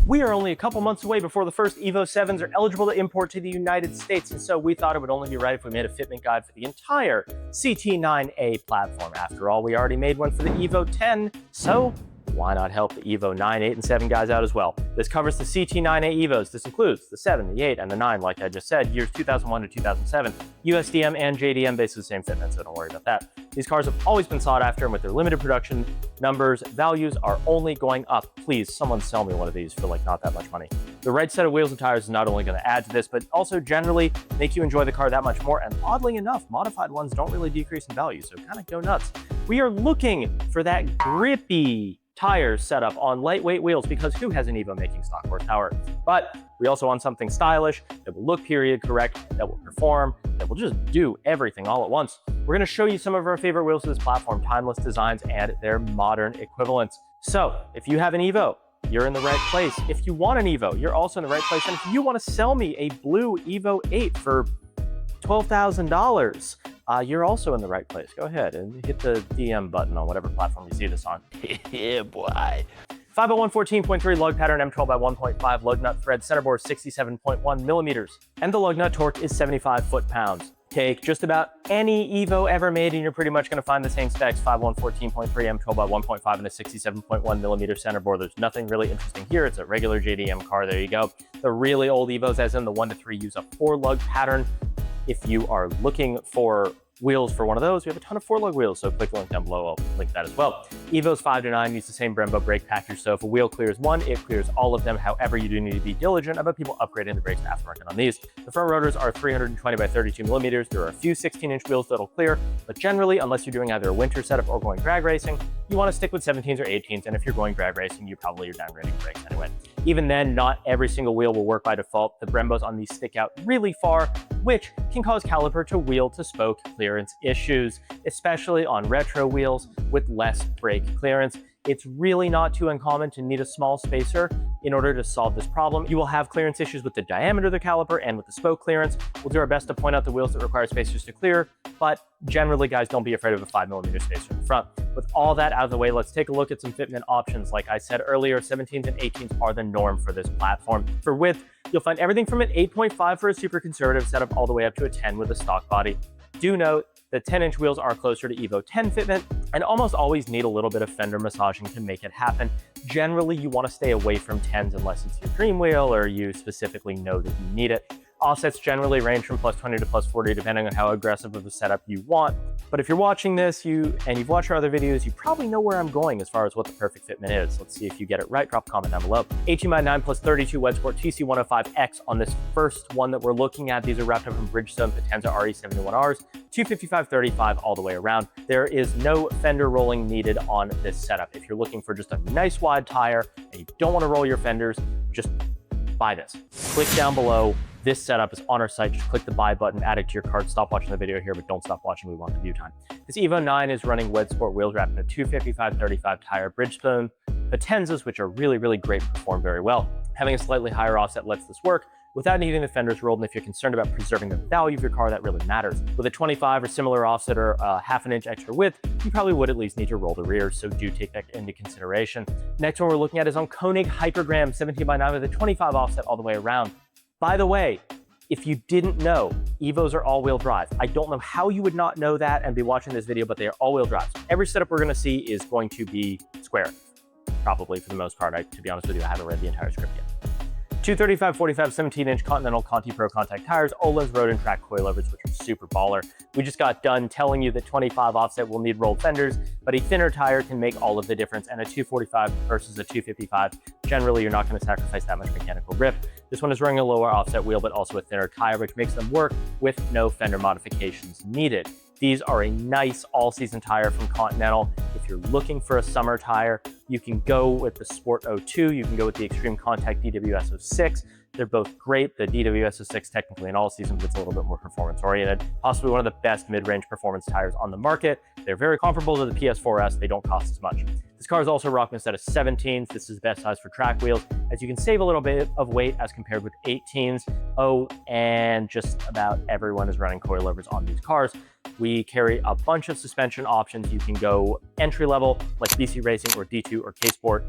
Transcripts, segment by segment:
We are only a couple months away before the first EVO 7s are eligible to import to the United States, and so we thought it would only be right if we made a fitment guide for the entire CT9A platform. After all, we already made one for the EVO 10, so why not help the EVO 9, 8, and 7 guys out as well? This covers the CT9A EVOs. This includes the 7, the 8, and the 9, like I just said, years 2001 to 2007. USDM and JDM basically the same fitment, so don't worry about that. These cars have always been sought after, and with their limited production numbers, values are only going up. Please, someone sell me one of these for like not that much money. The right set of wheels and tires is not only going to add to this, but also generally make you enjoy the car that much more. And oddly enough, modified ones don't really decrease in value, so kind of go nuts. We are looking for that grippy tires set up on lightweight wheels, because who has an EVO making stock horsepower? But we also want something stylish that will look period correct, that will perform, that will just do everything all at once. We're going to show you some of our favorite wheels for this platform, timeless designs, and their modern equivalents. So if you have an EVO, you're in the right place. If you want an EVO, you're also in the right place. And if you want to sell me a blue EVO 8 for $12,000, you're also in the right place. Go ahead and hit the DM button on whatever platform you see this on. Yeah, boy. 501 14.3 lug pattern, M12 by 1.5 lug nut thread, center bore 67.1 millimeters, and the lug nut torque is 75 foot-pounds. Take just about any EVO ever made and you're pretty much going to find the same specs: 501 14.3, M12 by 1.5, and a 67.1 millimeter center bore. There's nothing really interesting here. It's a regular JDM car. There you go. The really old EVOs, as in the 1 to 3, use a 4-lug pattern. If you are looking for wheels for one of those, we have a ton of 4-lug wheels, so click the link down below. I'll link that as well. EVOs 5 to 9 use the same Brembo brake package, so if a wheel clears one, it clears all of them. However, you do need to be diligent about people upgrading the brakes to aftermarket on these. The front rotors are 320 by 32 millimeters. There are a few 16-inch wheels that'll clear, but generally, unless you're doing either a winter setup or going drag racing, you want to stick with 17s or 18s, and if you're going drag racing, you probably are downgrading brakes anyway. Even then, not every single wheel will work by default. The Brembos on these stick out really far, which can cause caliper to wheel to spoke clearance issues, especially on retro wheels with less brake clearance. It's really not too uncommon to need a small spacer in order to solve this problem. You will have clearance issues with the diameter of the caliper and with the spoke clearance. We'll do our best to point out the wheels that require spacers to clear, but generally, guys, don't be afraid of a 5mm spacer in the front. With all that out of the way, let's take a look at some fitment options. Like I said earlier, 17s and 18s are the norm for this platform. For width, you'll find everything from an 8.5 for a super conservative setup all the way up to a 10 with a stock body. Do note that 10-inch wheels are closer to EVO 10 fitment and almost always need a little bit of fender massaging to make it happen. Generally, you want to stay away from 10s unless it's your dream wheel or you specifically know that you need it. Offsets generally range from +20 to +40 depending on how aggressive of a setup you want. But if you're watching this and you've watched our other videos, you probably know where I'm going as far as what the perfect fitment is. Let's see if you get it right. Drop a comment down below. 18x9 plus 32 WEDSSPORT TC105X on this first one that we're looking at. These are wrapped up in Bridgestone Potenza RE71Rs, 255/35 all the way around. There is no fender rolling needed on this setup. If you're looking for just a nice wide tire and you don't want to roll your fenders, just buy this. Click down below. This setup is on our site. Just click the buy button, add it to your cart. Stop watching the video here, but don't stop watching. We want the view time. This EVO 9 is running WEDSSPORT wheels wrapped in a 255/35 tire Bridgestone Potenzas, which are really, really great, perform very well. Having a slightly higher offset lets this work without needing the fenders rolled, and if you're concerned about preserving the value of your car, that really matters. With a 25 or similar offset or half an inch extra width, you probably would at least need to roll the rear, so do take that into consideration. Next one we're looking at is on KONIG HYPERGRAM 17x9 with a 25 offset all the way around. By the way, if you didn't know, EVOs are all-wheel drive. I don't know how you would not know that and be watching this video, but they are all-wheel drive. So every setup we're gonna see is going to be square, probably for the most part. To be honest with you, I haven't read the entire script yet. 235/45 17-inch Continental Conti Pro contact tires, Öhlins road and track coilovers, which are super baller. We just got done telling you that 25 offset will need rolled fenders, but a thinner tire can make all of the difference, and a 245 versus a 255, generally you're not going to sacrifice that much mechanical grip. This one is running a lower offset wheel, but also a thinner tire, which makes them work with no fender modifications needed. These are a nice all-season tire from Continental. If you're looking for a summer tire, you can go with the Sport 02, you can go with the Extreme Contact DWS 06. They're both great. The DWS 06 technically an all-season, but it's a little bit more performance-oriented. Possibly one of the best mid-range performance tires on the market. They're very comparable to the PS4S. They don't cost as much. This car is also rocking a set of 17s. This is the best size for track wheels, as you can save a little bit of weight as compared with 18s. Oh, and just about everyone is running coilovers on these cars. We carry a bunch of suspension options. You can go entry level like BC Racing or D2 or K Sport,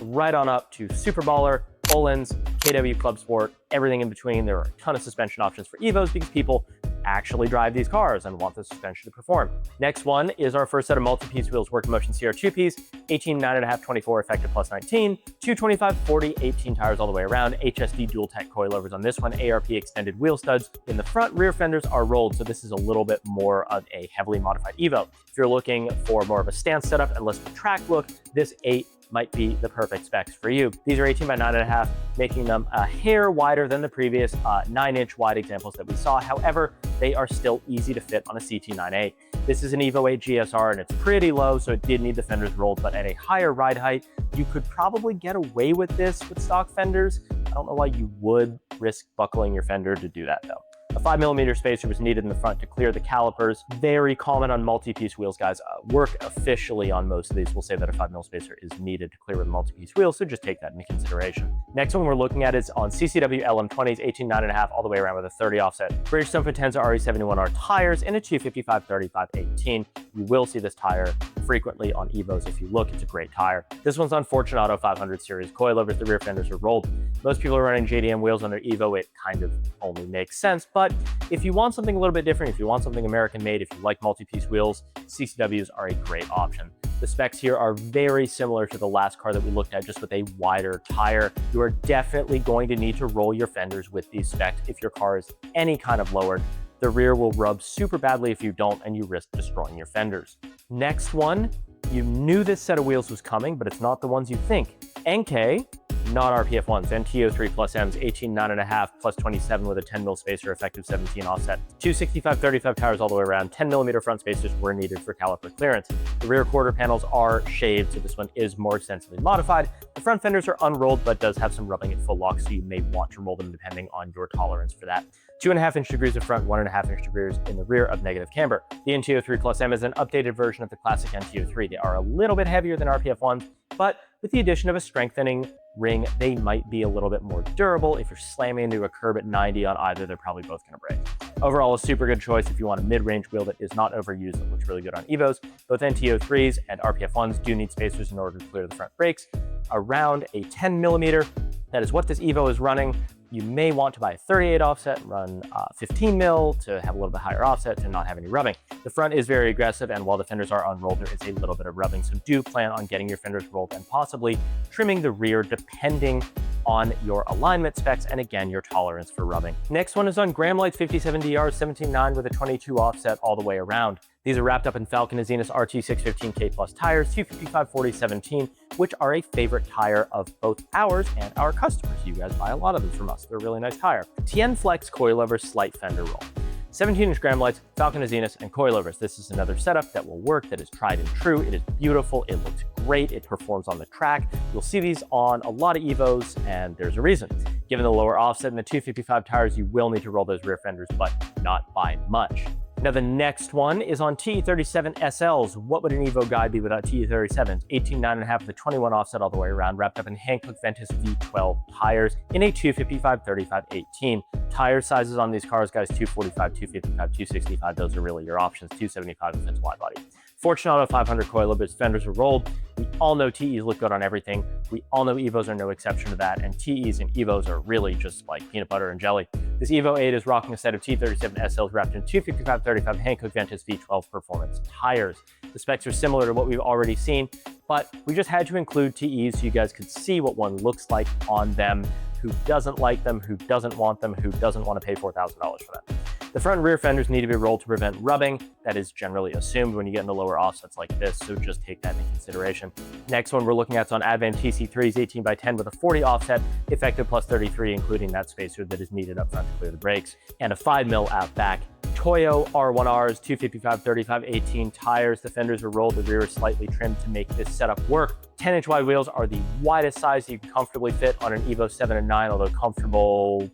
right on up to Super Baller Öhlins, KW Club Sport, everything in between. There are a ton of suspension options for EVOs because people actually drive these cars and want the suspension to perform. Next one is our first set of multi-piece wheels, Work Motion CR 2-piece, 18, 9.5, 24, effective plus 19, 225, 40, 18 tires all the way around, HSD dual tech coilovers on this one, ARP extended wheel studs. In the front, rear fenders are rolled, so this is a little bit more of a heavily modified EVO. If you're looking for more of a stance setup and less of a track look, this 8 might be the perfect specs for you. These are 18 by 9.5, making them a hair wider than the previous 9-inch wide examples that we saw. However, they are still easy to fit on a CT9A. This is an EVO 8 GSR and it's pretty low, so it did need the fenders rolled, but at a higher ride height, you could probably get away with this with stock fenders. I don't know why you would risk buckling your fender to do that though. A 5mm spacer was needed in the front to clear the calipers. Very common on multi-piece wheels, guys. Work officially on most of these will say that a 5mm spacer is needed to clear with multi-piece wheels, so just take that into consideration. Next one we're looking at is on CCW LM20s, 18, 9.5, all the way around with a 30 offset. Bridgestone Potenza RE71R tires in a 255, 35, 18. You will see this tire frequently on EVOs. If you look, it's a great tire. This one's on Fortunato 500 series coilovers. The rear fenders are rolled. Most people are running JDM wheels on their EVO. It kind of only makes sense, but if you want something a little bit different, if you want something American made, if you like multi-piece wheels, CCWs are a great option. The specs here are very similar to the last car that we looked at, just with a wider tire. You are definitely going to need to roll your fenders with these specs if your car is any kind of lowered. The rear will rub super badly if you don't, and you risk destroying your fenders. Next one, you knew this set of wheels was coming, but it's not the ones you think. ENKEI, not RPF ones, NTO3 plus M's, 18, 9.5, plus 27 with a 10mm spacer, effective 17 offset. 265, 35 tires all the way around, 10mm front spacers were needed for caliper clearance. The rear quarter panels are shaved, so this one is more extensively modified. The front fenders are unrolled, but does have some rubbing at full lock, so you may want to roll them depending on your tolerance for that. 2.5-inch degrees in front, 1.5-inch degrees in the rear of negative camber. The NTO3 plus M is an updated version of the classic NTO3. They are a little bit heavier than RPF ones, but with the addition of a strengthening ring, they might be a little bit more durable. If you're slamming into a curb at 90 on either, they're probably both gonna break. Overall, a super good choice if you want a mid-range wheel that is not overused, that looks really good on EVOs. Both NTO3s and RPF ones do need spacers in order to clear the front brakes. Around a 10mm, that is what this EVO is running. You may want to buy a 38 offset and run 15 mil to have a little bit higher offset to not have any rubbing. The front is very aggressive, and while the fenders are unrolled, there is a little bit of rubbing, so do plan on getting your fenders rolled and possibly trimming the rear depending on your alignment specs and again, your tolerance for rubbing. Next one is on Gramlight's 57DR 17.9 with a 22 offset all the way around. These are wrapped up in Falcon Azenas RT615K Plus tires, 255/40/17, which are a favorite tire of both ours and our customers. You guys buy a lot of them from us. They're a really nice tire. Tien Flex coilover slight fender roll. 17-inch Gramlights, Falcon Azenas, and coilovers. This is another setup that will work, that is tried and true. It is beautiful. It looks great. It performs on the track. You'll see these on a lot of EVOs, and there's a reason. Given the lower offset and the 255 tires, you will need to roll those rear fenders, but not by much. Now the next one is on TE37 SLs. What would an EVO guide be without TE37s? 18, 9.5 with a 21 offset all the way around, wrapped up in Hankook Ventus V12 tires in a 255/35/18. Tire sizes on these cars, guys, 245, 255, 265. Those are really your options. 275 if it's wide body. Fortunato 500 coilovers, fenders are rolled. We all know TEs look good on everything. We all know EVOs are no exception to that, and TEs and EVOs are really just like peanut butter and jelly. This EVO 8 is rocking a set of T37 SLs wrapped in 255/35 Hankook Ventus V12 performance tires. The specs are similar to what we've already seen, but we just had to include TEs so you guys could see what one looks like on them, who doesn't like them, who doesn't want them, who doesn't want to pay $4,000 for them. The front and rear fenders need to be rolled to prevent rubbing. That is generally assumed when you get into lower offsets like this, so just take that into consideration. Next one we're looking at is on ADVAN TC3s 18x10 with a 40 offset, effective plus 33, including that spacer that is needed up front to clear the brakes, and a 5mm out back. Toyo R1Rs, 255/35/18 tires. The fenders are rolled, the rear is slightly trimmed to make this setup work. 10-inch wide wheels are the widest size you can comfortably fit on an EVO 7 and 9, although comfortable,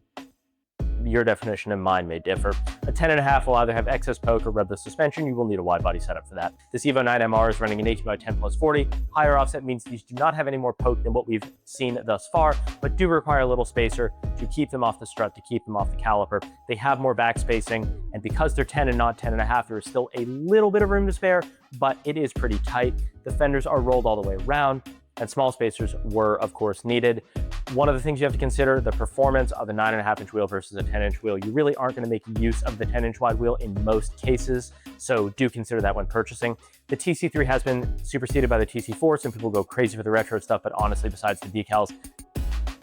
your definition and mine may differ. A 10.5 will either have excess poke or rub the suspension. You will need a wide body setup for that. This EVO 9 MR is running an 18x10 plus 40. Higher offset means these do not have any more poke than what we've seen thus far, but do require a little spacer to keep them off the strut, to keep them off the caliper. They have more back spacing, and because they're 10 and not 10.5, there is still a little bit of room to spare, but it is pretty tight. The fenders are rolled all the way around, and small spacers were, of course, needed. One of the things you have to consider, the performance of a 9.5-inch wheel versus a 10-inch wheel. You really aren't going to make use of the 10-inch wide wheel in most cases, so do consider that when purchasing. The TC3 has been superseded by the TC4. Some people go crazy for the retro stuff, but honestly, besides the decals,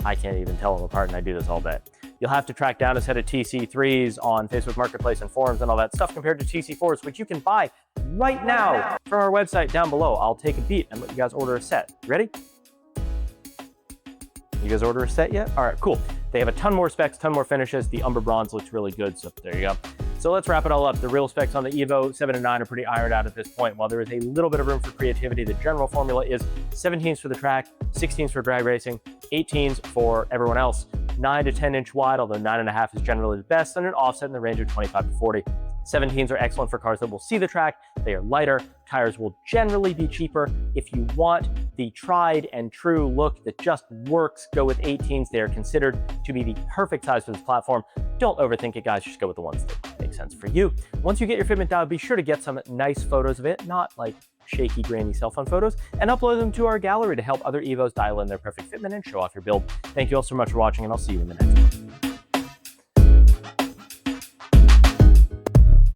I can't even tell them apart, and I do this all day. You'll have to track down a set of TC3s on Facebook Marketplace and forums and all that stuff compared to TC4s, which you can buy right now from our website down below. I'll take a beat and let you guys order a set. Ready? You guys order a set yet? All right, cool. They have a ton more specs, ton more finishes. The Umber Bronze looks really good, so there you go. So let's wrap it all up. The real specs on the EVO 7 and 9 are pretty ironed out at this point. While there is a little bit of room for creativity, the general formula is 17s for the track, 16s for drag racing, 18s for everyone else. 9 to 10-inch wide, although 9.5 is generally the best, and an offset in the range of 25 to 40. 17s are excellent for cars that will see the track. They are lighter. Tires will generally be cheaper. If you want the tried and true look that just works, go with 18s. They are considered to be the perfect size for this platform. Don't overthink it, guys. Just go with the ones that make sense for you. Once you get your Fitment dialed, be sure to get some nice photos of it, not like shaky, grainy cell phone photos, and upload them to our gallery to help other EVOs dial in their perfect fitment and show off your build. Thank you all so much for watching, and I'll see you in the next one.